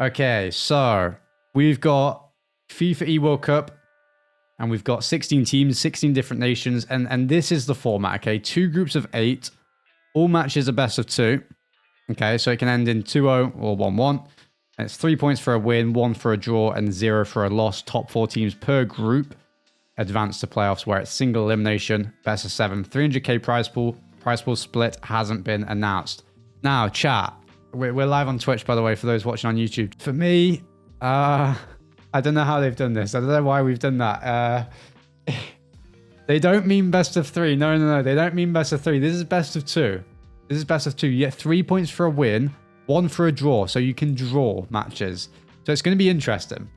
Okay, so we've got FIFA E-World Cup, and we've got 16 teams, 16 different nations, and this is the format, okay? 2 groups of 8. All matches are best of 2. Okay, so it can end in 2-0 or 1-1. And it's 3 points for a win, 1 for a draw, and 0 for a loss. Top 4 teams per group advance to playoffs, where it's single elimination, best of 7, 300k prize pool. Prize pool split hasn't been announced. Now, chat. We're live on Twitch, by the way, for those watching on YouTube. For me, I don't know how they've done this. I don't know why we've done that. They don't mean best of 3. No. They don't mean best of 3. This is best of 2. This is best of 2. You get 3 points for a win, 1 for a draw. So you can draw matches. So it's going to be interesting.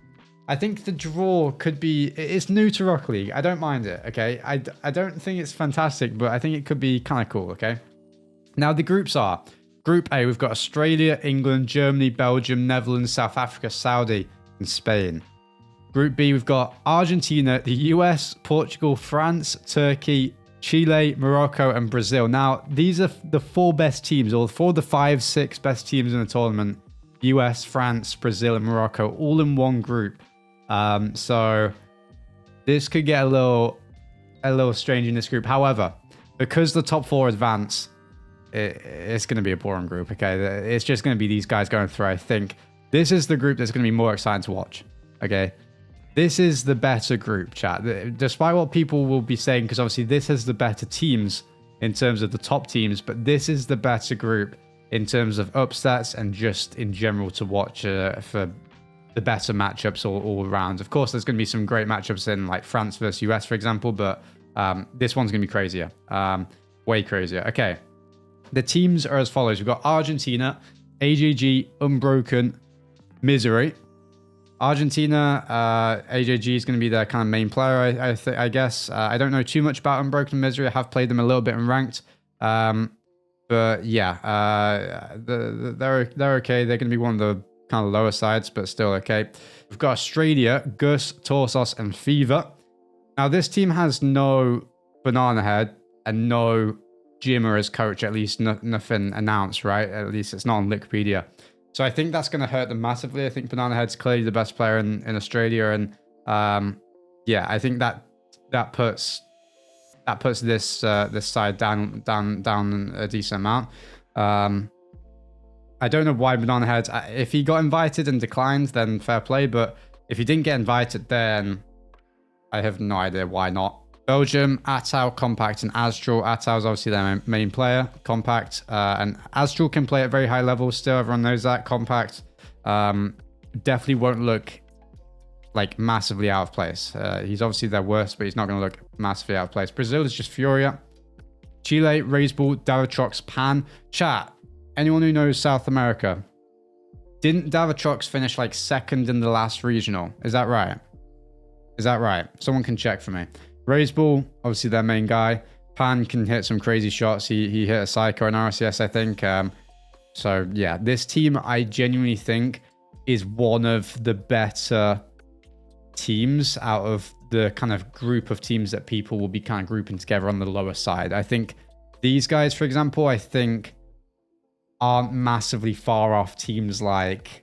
I think the draw could be... It's new to Rocket League. I don't mind it, okay? I don't think it's fantastic, but I think it could be kind of cool, okay? Now, the groups are... Group A, we've got Australia, England, Germany, Belgium, Netherlands, South Africa, Saudi, and Spain. Group B, we've got Argentina, the US, Portugal, France, Turkey, Chile, Morocco, and Brazil. Now, these are the 4 best teams, or 4 of the 5, 6 best teams in the tournament. US, France, Brazil, and Morocco, all in one group. So this could get a little strange in this group. However, because the top 4 advance, it's going to be a boring group, okay? It's just going to be these guys going through, I think. This is the group that's going to be more exciting to watch, okay? This is the better group, chat. Despite what people will be saying, because obviously this has the better teams in terms of the top teams, but this is the better group in terms of upsets and just in general to watch for the better matchups all around. Of course, there's going to be some great matchups in like France versus US, for example, but this one's going to be crazier. Way crazier. Okay. The teams are as follows. We've got Argentina, AJG, Unbroken, Misery. Argentina, AJG is going to be their kind of main player, I guess. I don't know too much about Unbroken and Misery. I have played them a little bit in ranked. But yeah, they're okay. They're going to be one of the kind of lower sides, but still okay. We've got Australia, Gus, Torsos, and Fever. Now, this team has no Banana Head and no Jimmer as coach, at least nothing announced, right? At least it's not on Wikipedia. So I think that's going to hurt them massively. I think Banana Head's clearly the best player in Australia, and yeah, I think that puts this side down a decent amount. I don't know why Banana Head. If he got invited and declined, then fair play. But if he didn't get invited, then I have no idea why not. Belgium, Atau, Compact, and Astral. Atau is obviously their main player. Compact and Astral can play at very high levels still. Everyone knows that. Compact definitely won't look like massively out of place. He's obviously their worst, but he's not going to look massively out of place. Brazil is just Furia. Chile, Razebull, Davatrox, Pan. Chat, anyone who knows South America, didn't Davatrox finish like 2nd in the last regional? Is that right? Is that right? Someone can check for me. Razebull, obviously their main guy. Pan can hit some crazy shots. He hit a Psycho in RCS, I think. So yeah, this team I genuinely think is one of the better teams out of the kind of group of teams that people will be kind of grouping together on the lower side. I think these guys, for example, I think aren't massively far off teams like,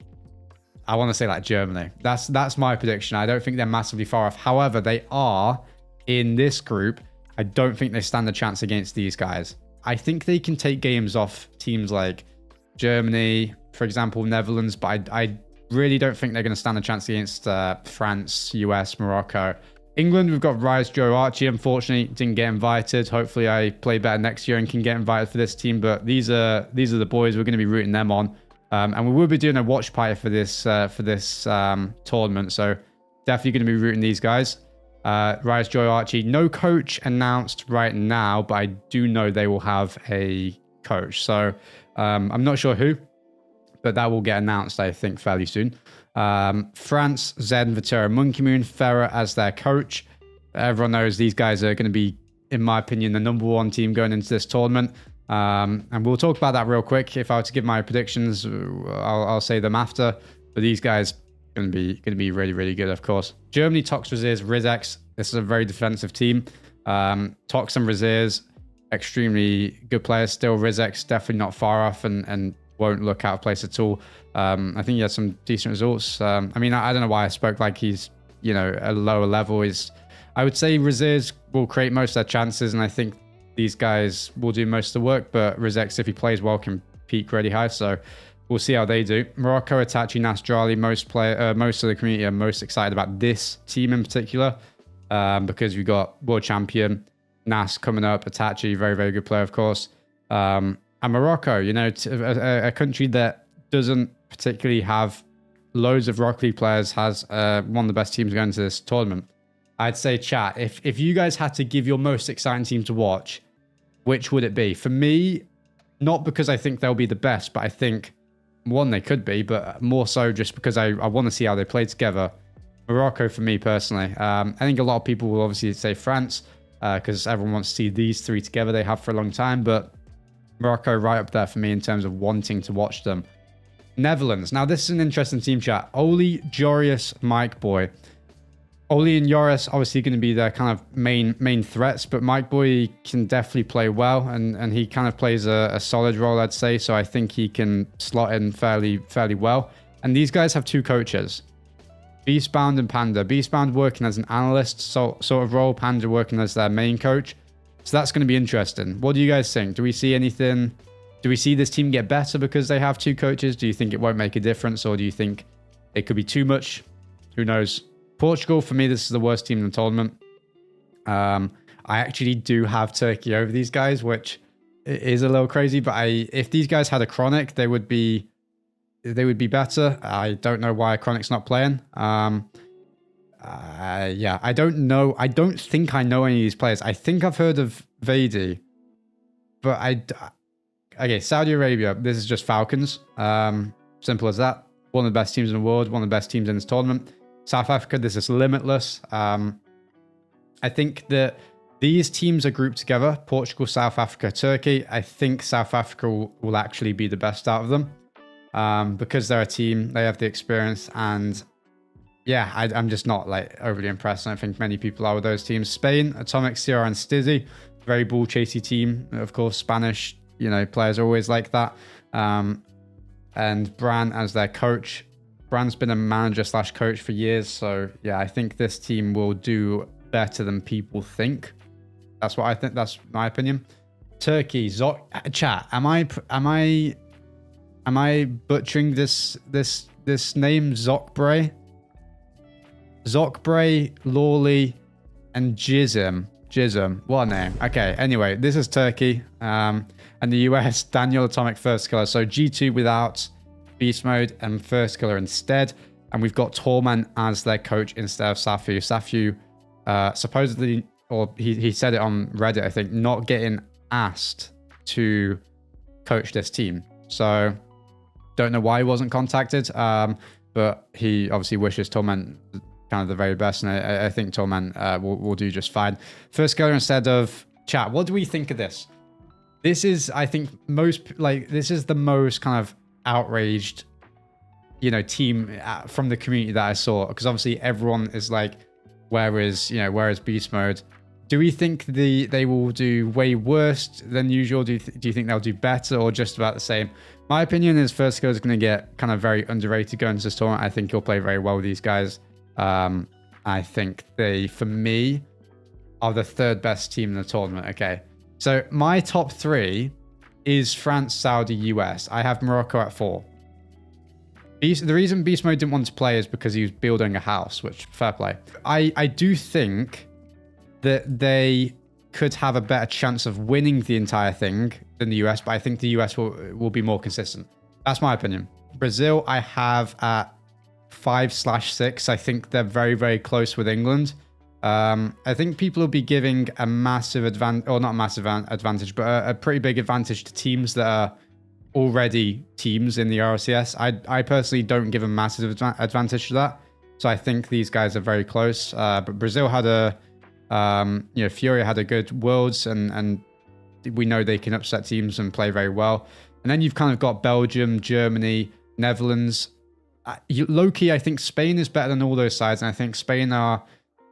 I want to say like Germany. That's my prediction. I don't think they're massively far off. However, they are in this group. I don't think they stand a chance against these guys. I think they can take games off teams like Germany, for example, Netherlands, but I really don't think they're going to stand a chance against France, US, Morocco. England, we've got Rise Joe Archie. Unfortunately, didn't get invited. Hopefully, I play better next year and can get invited for this team. But these are the boys. We're going to be rooting them on, and we will be doing a watch party for this tournament. So definitely going to be rooting these guys. Rise Joy Archie. No coach announced right now, but I do know they will have a coach. So I'm not sure who, but that will get announced, I think, fairly soon. France, Zen, Vatera, Monkey Moon, Ferrer as their coach. Everyone knows these guys are going to be, in my opinion, the #1 team going into this tournament. And we'll talk about that real quick. If I were to give my predictions, I'll say them after. But these guys going to be really, really good, of course. Germany, Tox, Raziers, Rizex. This is a very defensive team. Tox and Raziers, extremely good players still. Rizex definitely not far off and won't look out of place at all. I think he had some decent results. I mean, I don't know why I spoke like he's, you know, a lower level. I would say Rezirs will create most of their chances, and I think these guys will do most of the work, but Rizex, if he plays well, can peak really high. So we'll see how they do. Morocco, Itachi, Nasrali, most of the community are most excited about this team in particular, because we've got world champion Nas coming up, Itachi, very, very good player, of course. And Morocco, you know, a country that doesn't particularly have loads of Rocket League players, has one of the best teams going to this tournament. I'd say, chat, if you guys had to give your most exciting team to watch, which would it be? For me, not because I think they'll be the best, but I think, one, they could be, but more so just because I want to see how they play together. Morocco, for me personally. I think a lot of people will obviously say France, because everyone wants to see these three together. They have for a long time, but Morocco right up there for me in terms of wanting to watch them. Netherlands. Now, this is an interesting team, chat. Oli, Joris, Mike Boy. Oli and Joris obviously going to be their kind of main threats, but Mike Boy can definitely play well, and he kind of plays a solid role, I'd say. So I think he can slot in fairly well. And these guys have two coaches, Beastbound and Panda. Beastbound working as an analyst sort of role, Panda working as their main coach. So that's going to be interesting. What do you guys think? Do we see anything? Do we see this team get better because they have two coaches? Do you think it won't make a difference, or do you think it could be too much? Who knows? Portugal, for me, this is the worst team in the tournament. I actually do have Turkey over these guys, which is a little crazy. But if these guys had a Chronic, they would be better. I don't know why Chronic's not playing. Yeah, I don't know. I don't think I know any of these players. I think I've heard of Vadi, but okay, Saudi Arabia, this is just Falcons. Simple as that. One of the best teams in the world, one of the best teams in this tournament. South Africa, this is Limitless. I think that these teams are grouped together. Portugal, South Africa, Turkey. I think South Africa will actually be the best out of them. Because they're a team, they have the experience, and yeah, I'm just not like overly impressed. I don't think many people are with those teams. Spain, Atomic, Sierra, and Stizzy. Very ball chasey team. Of course, Spanish, you know, players are always like that. And Bran as their coach. Bran's been a manager / coach for years. So yeah, I think this team will do better than people think. That's what I think. That's my opinion. Turkey, chat. Am I butchering this name? Zokbre, Lawley, and Jism. What a name. Okay, anyway, this is Turkey. And the US, Daniel, Atomic, First Killer. So G2 without Beast Mode and First Killer instead. And we've got Torment as their coach instead of Safu. Safu, supposedly, or he said it on Reddit, I think, not getting asked to coach this team. So don't know why he wasn't contacted. But he obviously wishes Torment kind of the very best, and I think Torment will do just fine. First Killer instead of chat. What do we think of this? This is, I think, this is the most kind of outraged, you know, team from the community that I saw, because obviously everyone is like, where is Beast Mode? Do we think they will do way worse than usual? Do you think they'll do better, or just about the same? My opinion is First Killer is going to get kind of very underrated going into this tournament. I think he'll play very well with these guys. I think they, for me, are the third best team in the tournament. Okay, so my top three is France, Saudi, US. I have Morocco at 4. The reason Beast Mode didn't want to play is because he was building a house, which, fair play. I do think that they could have a better chance of winning the entire thing than the US, but I think the US will be more consistent. That's my opinion. Brazil, I have at 5/6. I think they're very, very close with England. I think people will be giving a massive advantage, or not a massive advantage, but a pretty big advantage to teams that are already teams in the RLCS. I personally don't give a massive advantage to that. So I think these guys are very close. But Brazil had Fury had a good Worlds, and we know they can upset teams and play very well. And then you've kind of got Belgium, Germany, Netherlands. Low-key, I think Spain is better than all those sides, and I think Spain are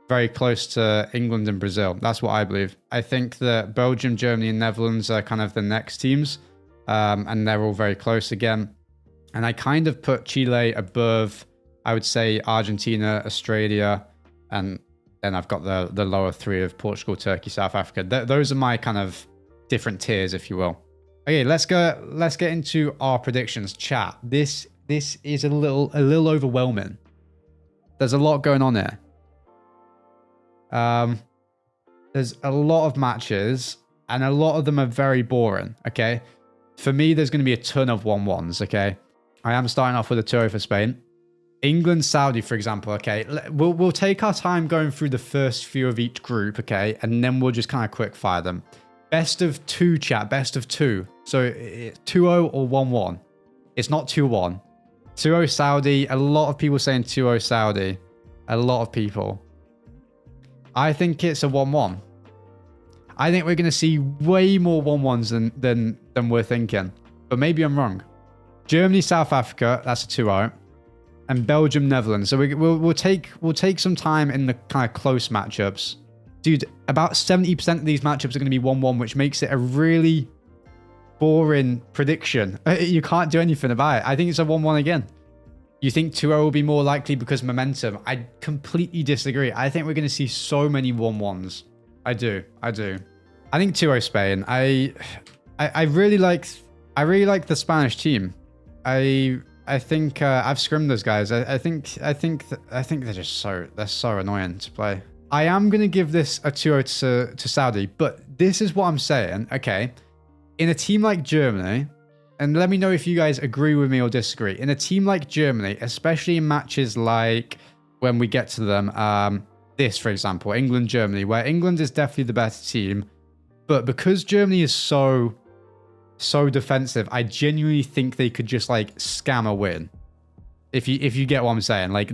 very close to England and Brazil. That's what I believe. I think that Belgium, Germany, and Netherlands are kind of the next teams, and they're all very close again. And I kind of put Chile above, I would say, Argentina, Australia, and then I've got the lower three of Portugal, Turkey, South Africa. Those are my kind of different tiers, if you will. Okay, let's get into our predictions, chat. This is a little overwhelming. There's a lot going on here. There's a lot of matches, and a lot of them are very boring. Okay, for me, there's going to be a ton of 1-1s. Okay, I am starting off with a 2-0 for Spain. England, Saudi, for example. Okay, we'll take our time going through the first few of each group. Okay, and then we'll just kind of quick fire them. Best of 2, chat. Best of 2. So 2-0 or 1-1. It's not 2-1. 2-0 Saudi. A lot of people saying 2-0 Saudi. A lot of people. I think it's a 1-1. I think we're going to see way more 1-1s than we're thinking. But maybe I'm wrong. Germany, South Africa. That's a 2-0. And Belgium, Netherlands. So we'll take some time in the kind of close matchups. Dude, about 70% of these matchups are going to be 1-1, which makes it a really boring prediction. You can't do anything about it. I think it's a 1-1 again. You think 2-0 will be more likely because momentum? I completely disagree. I think we're going to see so many 1-1s. I do. I think 2-0 Spain. I really like the Spanish team. I think I've scrimmed those guys. I think they're just they're so annoying to play. I am going to give this a 2-0 to Saudi, but this is what I'm saying, okay? In a team like Germany, and let me know if you guys agree with me or disagree. In a team like Germany, especially in matches like when we get to them, this, for example, England-Germany, where England is definitely the better team, but because Germany is so defensive, I genuinely think they could just like scam a win. If you get what I'm saying, like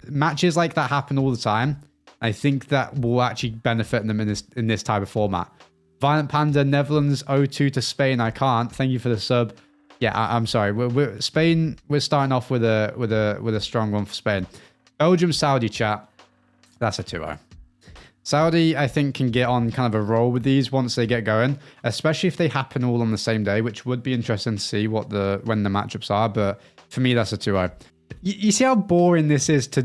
matches like that happen all the time. I think that will actually benefit them in this type of format. Violent Panda, Netherlands 0-2 to Spain. I can't. Thank you for the sub. Yeah, I'm sorry. Spain. We're starting off with a strong one for Spain. Belgium, Saudi, chat. That's a 2-0. Saudi, I think, can get on kind of a roll with these once they get going, especially if they happen all on the same day, which would be interesting to see when the matchups are. But for me, that's a 2-0. You see how boring this is to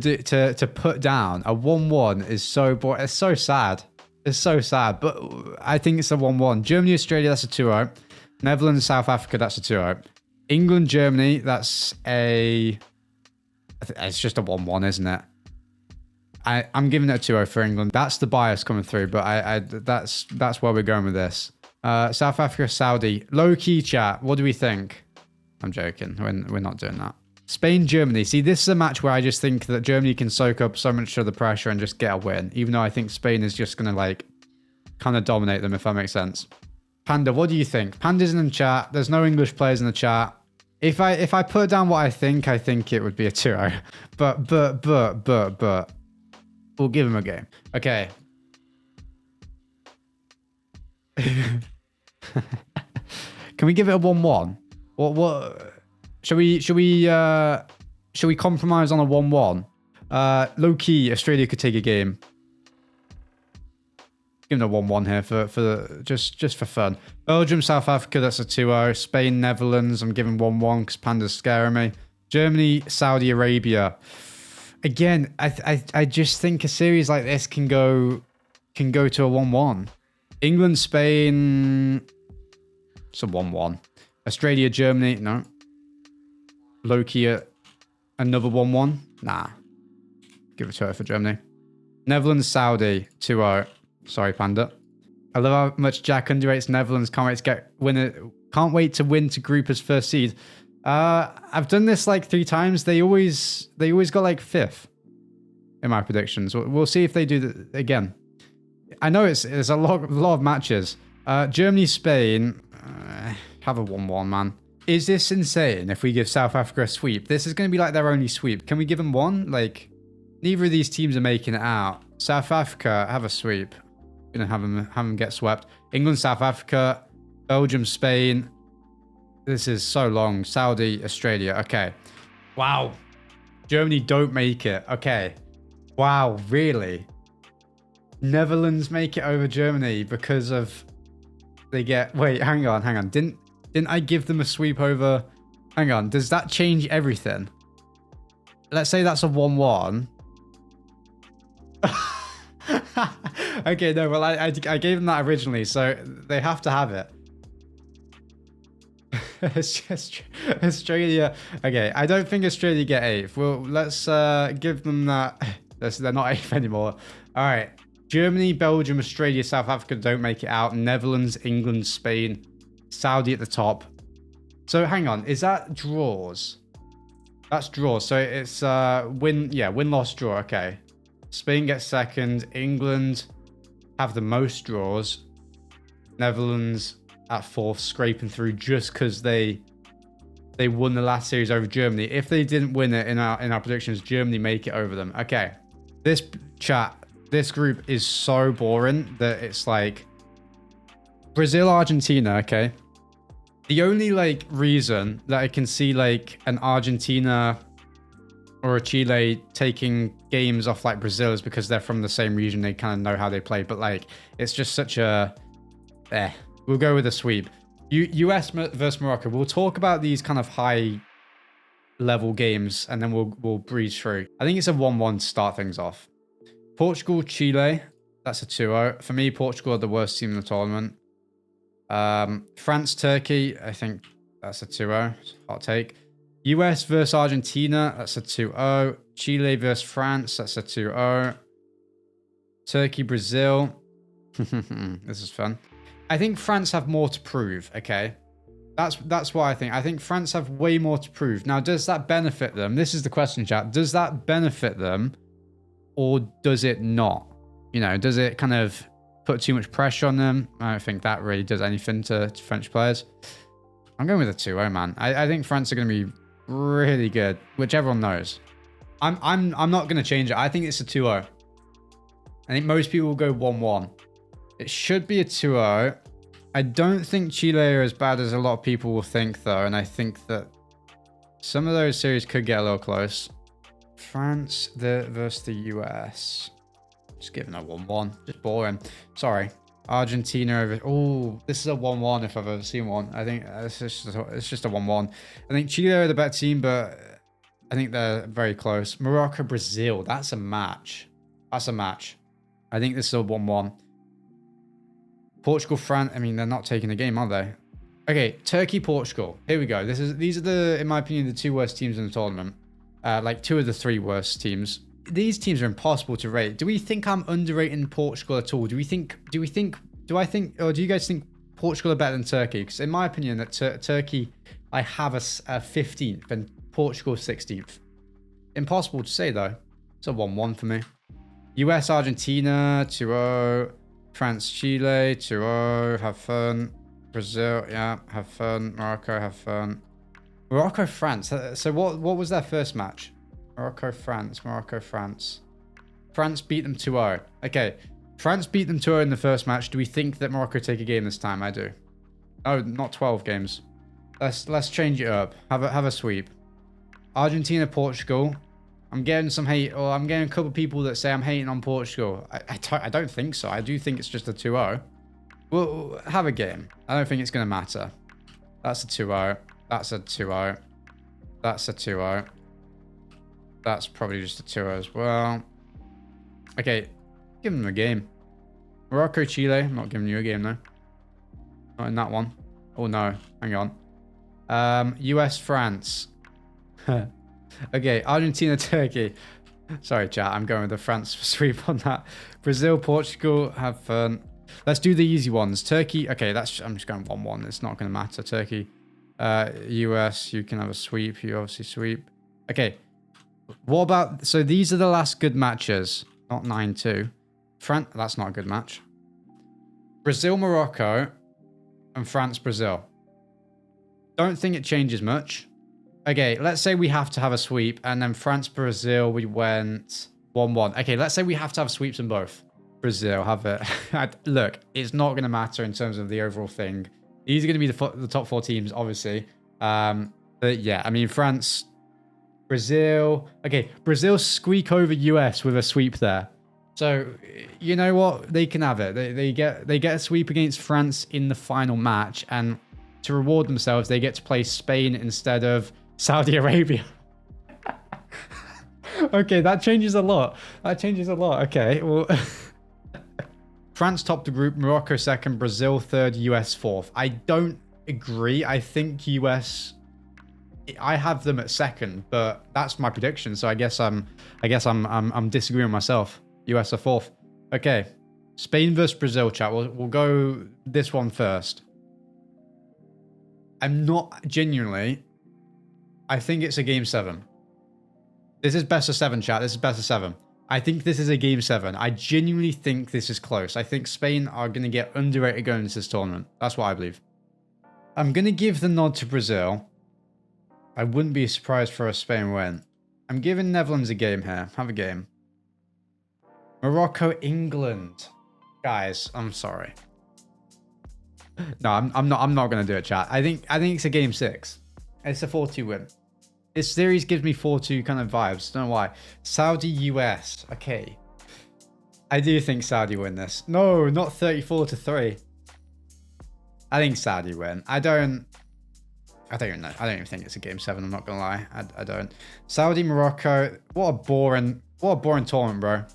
put down? A 1-1 is so boring. It's so sad. It's so sad. But I think it's a 1-1. Germany, Australia, that's a 2-0. Netherlands, South Africa, that's a 2-0. England, Germany, that's it's just a 1-1, isn't it? I'm giving it a 2-0 for England. That's the bias coming through, but that's where we're going with this. South Africa, Saudi. Low-key chat. What do we think? I'm joking. We're not doing that. Spain, Germany. See, this is a match where I just think that Germany can soak up so much of the pressure and just get a win, even though I think Spain is just going to like kind of dominate them, if that makes sense. Panda, what do you think? Panda's in the chat. There's no English players in the chat. If I put down what I think it would be a 2-0. But we'll give him a game. Okay. Can we give it a 1-1? What? Should we compromise on a 1-1? Low key, Australia could take a game. Give them a 1-1 here for just for fun. Belgium, South Africa, that's a 2-0. Spain, Netherlands, I'm giving 1-1 because Panda's scaring me. Germany, Saudi Arabia. Again, I just think a series like this can go to a 1-1. England, Spain, it's a 1-1. Australia, Germany, no. Loki, another 1-1. Nah. Give it to her for Germany. Netherlands, Saudi, 2-0. Sorry, Panda. I love how much Jack underrates Netherlands. Can't wait to win to group as first seed. I've done this like 3 times. They always got like 5th in my predictions. We'll see if they do that again. I know it's a lot of matches. Germany, Spain, have a 1-1, man. Is this insane if we give South Africa a sweep? This is going to be like their only sweep. Can we give them one? Like, neither of these teams are making it out. South Africa, have a sweep. Gonna have them get swept. England, South Africa, Belgium, Spain. This is so long. Saudi, Australia. Okay. Wow. Germany don't make it. Okay. Wow, really? Netherlands make it over Germany because of they get... Wait, hang on. Didn't I give them a sweep over Hang on. Does that change everything? Let's say that's a 1-1. Okay, no, well, I gave them that originally, so they have to have it. It's just Australia. Okay, I don't think Australia get 8th. Well, let's give them that. They're not 8th anymore. All right. Germany, Belgium, Australia, South Africa don't make it out. Netherlands, England, Spain, Saudi at the top. So hang on, is that draws? That's draws. So it's win-loss draw. Okay. Spain gets second. England have the most draws. Netherlands at 4th, scraping through just because they won the last series over Germany. If they didn't win it in our predictions, Germany make it over them. Okay. This group is so boring that it's like Brazil, Argentina, okay? The only like reason that I can see like an Argentina or a Chile taking games off like Brazil is because they're from the same region. They kind of know how they play, but like it's just such a we'll go with a sweep. US versus Morocco. We'll talk about these kind of high level games and then we'll breeze through. I think it's a 1-1 to start things off. Portugal, Chile. That's a 2-0. For me, Portugal are the worst team in the tournament. France, Turkey. I think that's a 2-0. Hot take. US versus Argentina. That's a 2-0. Chile versus France. That's a 2-0. Turkey, Brazil. This is fun. I think France have more to prove, okay? That's what I think. I think France have way more to prove. Now, does that benefit them? This is the question, chat. Does that benefit them or does it not? You know, does it kind of put too much pressure on them? I don't think that really does anything to French players. I'm going with a 2-0, man. I think France are going to be really good, which everyone knows. I'm not going to change it. I think it's a 2-0. I think most people will go 1-1. It should be a 2-0. I don't think Chile are as bad as a lot of people will think, though. And I think that some of those series could get a little close. France versus the US. Just giving a 1-1. Just boring. Sorry. Argentina over... Oh, this is a 1-1 if I've ever seen one. I think it's just a 1-1. I think Chile are the better team, but I think they're very close. Morocco, Brazil. That's a match. That's a match. I think this is a 1-1. Portugal, France. I mean, they're not taking the game, are they? Okay, Turkey, Portugal. Here we go. These are the, in my opinion, the 2 worst teams in the tournament. Like 2 of the 3 worst teams. These teams are impossible to rate. Do we think I'm underrating Portugal at all? Do I think, or do you guys think Portugal are better than Turkey? Because in my opinion, that Turkey, I have a 15th and Portugal 16th. Impossible to say though. It's a 1-1 for me. US, Argentina, 2-0. France, Chile, 2-0. Have fun. Brazil, yeah, have fun. Morocco, have fun. Morocco, France. So what was their first match? Morocco, France. Morocco, France. France beat them 2-0. Okay. France beat them 2-0 in the first match. Do we think that Morocco take a game this time? I do. Oh, not 12 games. Let's change it up. Have a sweep. Argentina, Portugal. I'm getting some hate, or I'm getting a couple of people that say I'm hating on Portugal. I don't think so. I do think it's just a 2-0. We'll have a game. I don't think it's going to matter. That's a 2-0. That's a 2-0. That's a 2-0. That's probably just a 2-0 as well. Okay, give them a game. Morocco, Chile. I'm not giving you a game, though. Not in that one. Oh, no. Hang on. US, France. Okay, Argentina, Turkey. Sorry, chat. I'm going with the France sweep on that. Brazil, Portugal. Have fun. Let's do the easy ones. Turkey. Okay, I'm just going 1-1. It's not going to matter. Turkey. US, you can have a sweep. You obviously sweep. Okay. What about... So these are the last good matches. Not 9-2. France... That's not a good match. Brazil, Morocco. And France, Brazil. Don't think it changes much. Okay, let's say we have to have a sweep. And then France, Brazil, we went 1-1. Okay, let's say we have to have sweeps in both. Brazil, have it. Look, it's not going to matter in terms of the overall thing. These are going to be the top 4 teams, obviously. But yeah, I mean, France, Brazil. Okay, Brazil squeak over US with a sweep there. So, you know what? They can have it. They get a sweep against France in the final match. And to reward themselves, they get to play Spain instead of Saudi Arabia. Okay, that changes a lot. That changes a lot. Okay, well... France topped the group, Morocco second, Brazil third, US fourth. I don't agree. I think US... I have them at second, but that's my prediction. So I guess I'm disagreeing with myself. US are fourth. Okay, Spain versus Brazil, chat. We'll go this one first. I'm not genuinely. I think it's a game 7. This is best of 7, chat. This is best of 7. I think this is a game 7. I genuinely think this is close. I think Spain are going to get underrated going into this tournament. That's what I believe. I'm going to give the nod to Brazil. I wouldn't be surprised for a Spain win. I'm giving Netherlands a game here. Have a game. Morocco, England. Guys, I'm sorry. No, I'm not going to do it, chat. I think it's a game 6. It's a 4-2 win. This series gives me 4-2 kind of vibes. Don't know why. Saudi, US. Okay. I do think Saudi win this. No, not 34-3. I think Saudi win. I don't even know. I don't even think it's a game 7. I'm not gonna lie. I don't. Saudi, Morocco. What a boring tournament, bro.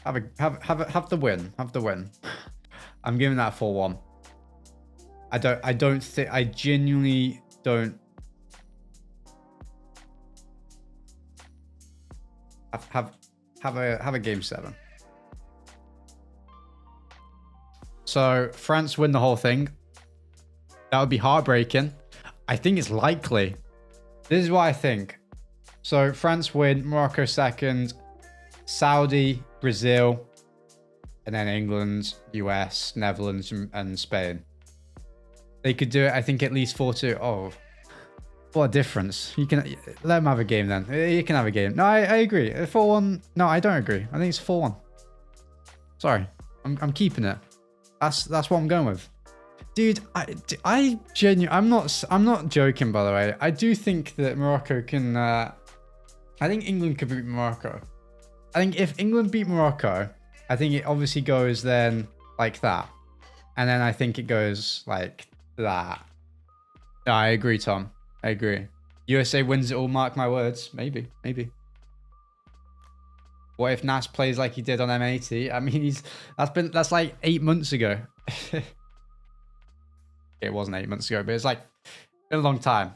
Have the win. Have the win. I'm giving that 4-1. I genuinely don't. Have a game 7. So France win the whole thing. That would be heartbreaking. I think it's likely. This is what I think. So France win, Morocco second, Saudi, Brazil, and then England, US, Netherlands, and Spain. They could do it, I think, at least 4-2. Oh, what a difference. You can let them have a game then. You can have a game. No, I agree. 4-1. No, I don't agree. I think it's 4-1. Sorry. I'm keeping it. That's what I'm going with. Dude, I genuinely, I'm not joking, by the way. I do think that Morocco can, I think England could beat Morocco. I think if England beat Morocco, I think it obviously goes then like that. And then I think it goes like that. No, I agree, Tom. I agree. USA wins it all, mark my words. Maybe. What if Nas plays like he did on M80? I mean, that's like 8 months ago. It wasn't 8 months ago, but it's like been a long time.